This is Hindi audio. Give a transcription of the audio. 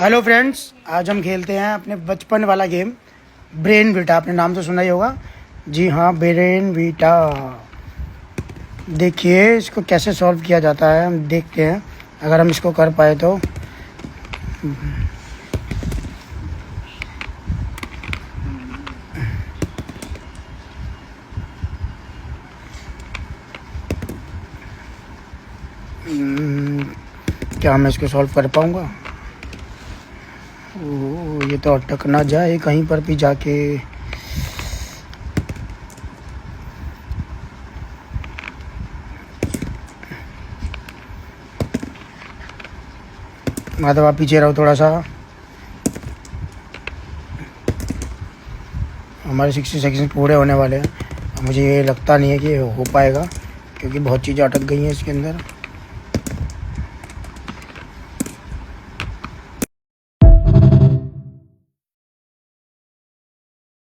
हेलो फ्रेंड्स, आज हम खेलते हैं अपने बचपन वाला गेम ब्रेन वीटा। आपने नाम तो सुना ही होगा। जी हाँ, ब्रेन वीटा। देखिए इसको कैसे सॉल्व किया जाता है, हम देखते हैं। अगर हम इसको कर पाए तो क्या मैं इसको सॉल्व कर पाऊँगा? ओह, ये तो अटक ना जाए कहीं पर भी जाके। माधव आप पीछे रहो थोड़ा सा। हमारे 60 सेकंड पूरे होने वाले हैं। मुझे ये लगता नहीं है कि हो पाएगा, क्योंकि बहुत चीज़ें अटक गई हैं इसके अंदर।